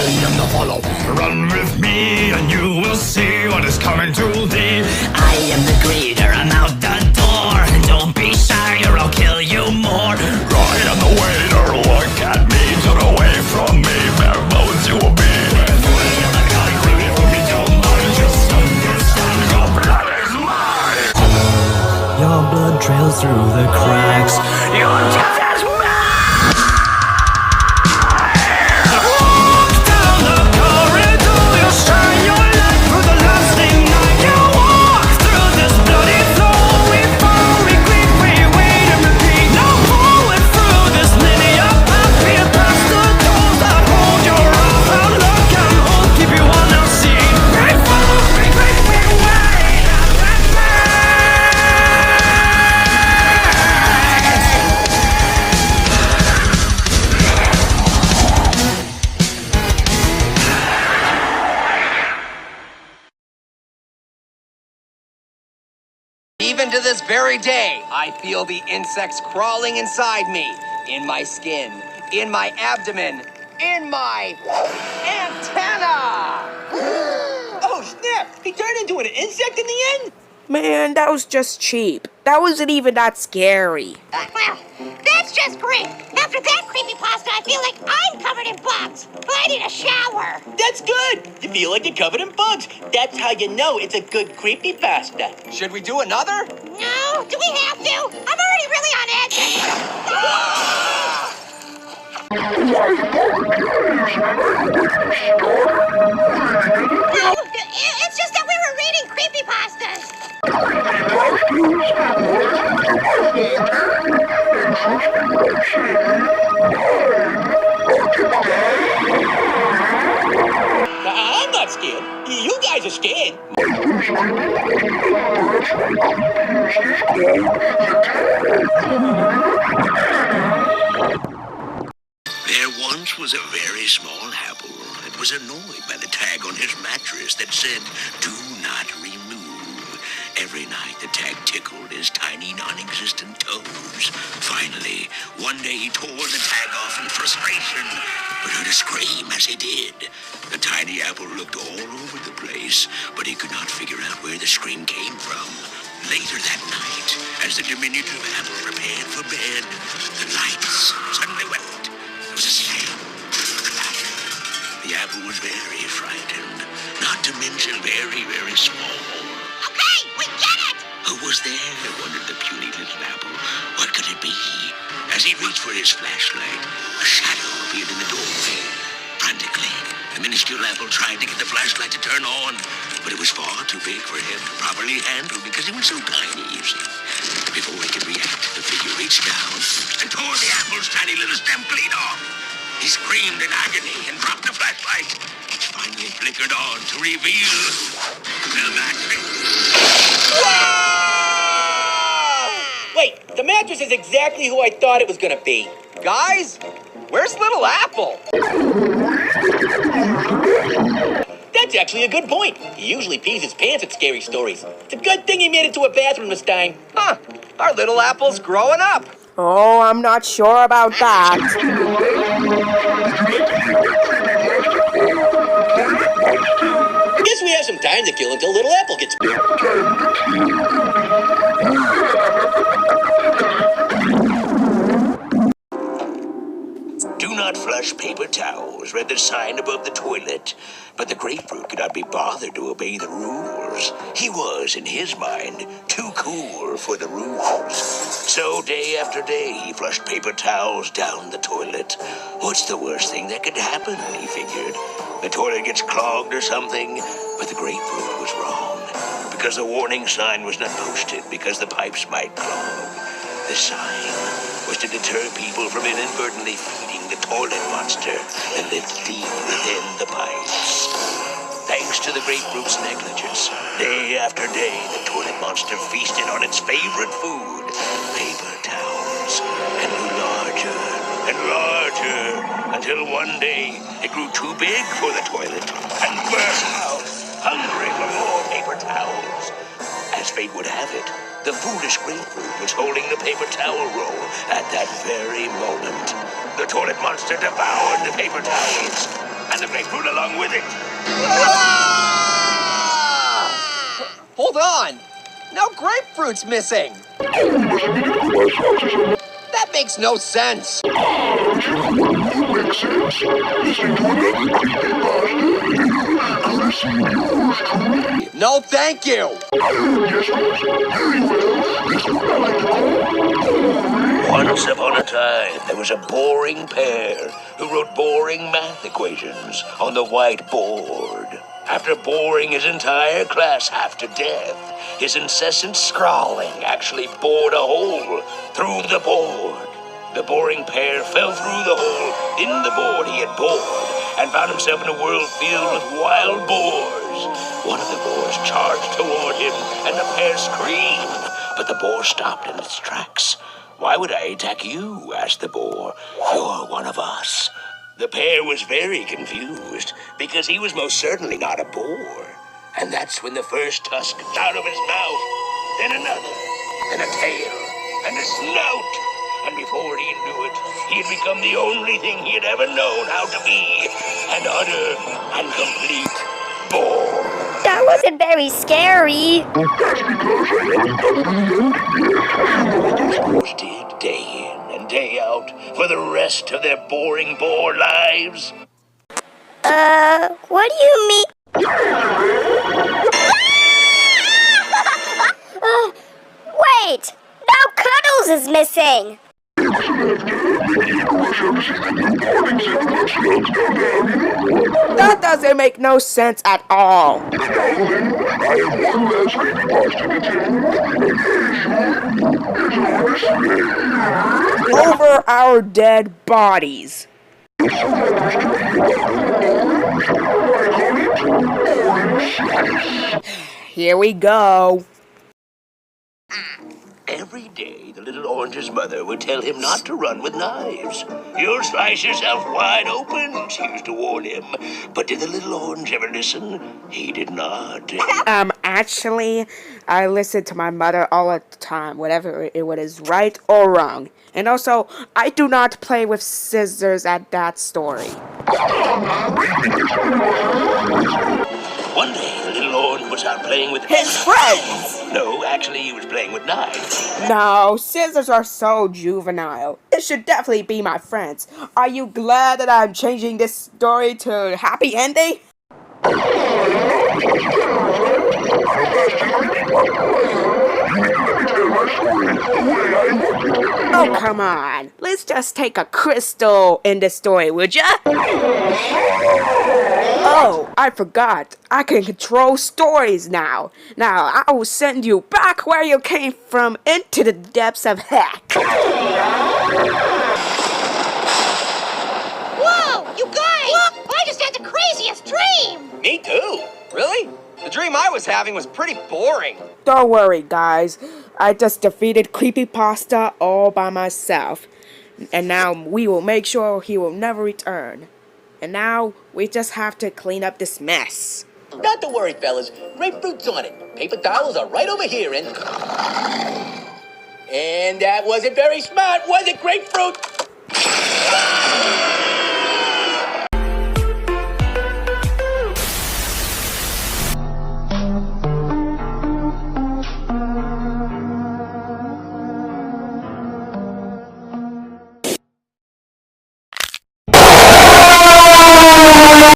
am the follow. Run with me and you will see what is coming to thee. I am the greeter, I'm out the door. Don't be shy or I'll kill you more. I am the waiter, look at me. Turn away from me, bare bones you will be. Your blood trails through the cracks. You're just as mad. Walk down the corridor. You'll shine your light through the lasting night. You walk through this bloody floor. We fall, we creep, we wait and repeat. No falling through this linear path. Creepypasta doors that hold your wrath. Outlook and hold, keep you on our seat. We fall, we creep, we wait and repeat. Even to this very day, I feel the insects crawling inside me, in my skin, in my abdomen, in my antenna! Oh, snap! He turned into an insect in the end? Man, that was just cheap. That wasn't even that scary. Well, that's just great. After that creepypasta, I feel like I'm covered in bugs. I need a shower. That's good! You feel like you're covered in bugs. That's how you know it's a good creepypasta. Should we do another? No, do we have to? I'm already really on edge. No, it's just that we were reading creepypastas. I'm not scared. You guys are scared. There once was a very small apple that was annoyed by the tag on his mattress that said, "Do not remove." Every night the tag tickled his tiny non-existent toes. Finally, one day he tore the tag off in frustration, but heard a scream as he did. The tiny apple looked all over the place, but he could not figure out where the scream came from. Later that night, as the diminutive apple prepared for bed, the lights suddenly went. There was a slam, a clatter. The apple was very frightened, not to mention very, very small. Okay, we get it. Who was there? Wondered the puny little apple. What could it be? As he reached for his flashlight, a shadow appeared in the doorway. Frantically, the minuscule apple tried to get the flashlight to turn on, but it was far too big for him to properly handle because it was so tiny, you see. Before he could react, the figure reached down and tore the apple's tiny little stem clean off. He screamed in agony and dropped the flashlight, which finally flickered on to reveal the mattress. Wait, the mattress is exactly who I thought it was gonna be. Guys, where's Little Apple? That's actually a good point. He usually pees his pants at scary stories. It's a good thing he made it to a bathroom this time. Huh, our little apple's growing up. Oh, I'm not sure about that. Guess we have some time to kill until Little Apple gets... "Do not flush paper towels," read the sign above the toilet. But the grapefruit could not be bothered to obey the rules. He was, in his mind, too cool for the rules. So day after day, he flushed paper towels down the toilet. What's the worst thing that could happen, he figured? The toilet gets clogged or something. But the grapefruit was wrong, because the warning sign was not posted because the pipes might clog. The sign was to deter people from inadvertently feeding the toilet monster that lived deep within the pipes. Thanks to the grapefruit's negligence, day after day, the toilet monster feasted on its favorite food, paper towels, and grew larger and larger until one day it grew too big for the toilet and burst out, hungry for more paper towels. As fate would have it, the foolish grapefruit was holding the paper towel roll at that very moment. The toilet monster devoured the paper towels. and the grapefruit along with it. Hold on! No grapefruit's missing! That makes no sense! No, thank you! Once upon a time, there was a boring pair who wrote boring math equations on the whiteboard. After boring his entire class half to death, his incessant scrawling actually bored a hole through the board. The boring pair fell through the hole in the board he had bored and found himself in a world filled with wild boars. One of the boars charged toward him, and the pair screamed, but the boar stopped in its tracks. "Why would I attack you?" asked the boar. "You're one of us." The pair was very confused, because he was most certainly not a boar. And that's when the first tusk got out of his mouth, then another, then a tail, and a snout. And before he knew it, he had become the only thing he had ever known how to be, an utter and complete boar. That wasn't very scary. Boars did day in and day out for the rest of their boring boar lives. What do you mean? Wait! Now Cuddles is missing! That doesn't make no sense at all. Over our dead bodies. Here we go. Every day, the little orange's mother would tell him not to run with knives. "You'll slice yourself wide open," she used to warn him. But did the little orange ever listen? He did not. Actually, I listen to my mother all the time, whatever it was right or wrong. And also, I do not play with scissors at that story. One day, the little orange was out playing with His friends! No, actually, he was playing with knives. No, scissors are so juvenile. It should definitely be my friends. Are you glad that I'm changing this story to happy ending? Oh, come on. Let's just take a crystal in this story, would ya? Oh, I forgot. I can control stories now. Now, I will send you back where you came from into the depths of heck. Whoa, you guys! I just had the craziest dream! Me too. Really? The dream I was having was pretty boring. Don't worry, guys. I just defeated CREEPYPASTA all by myself. And now we will make sure he will never return. And now we just have to clean up this mess. Not to worry, fellas. Grapefruit's on it. Paper towels are right over here, and that wasn't very smart, was it, Grapefruit?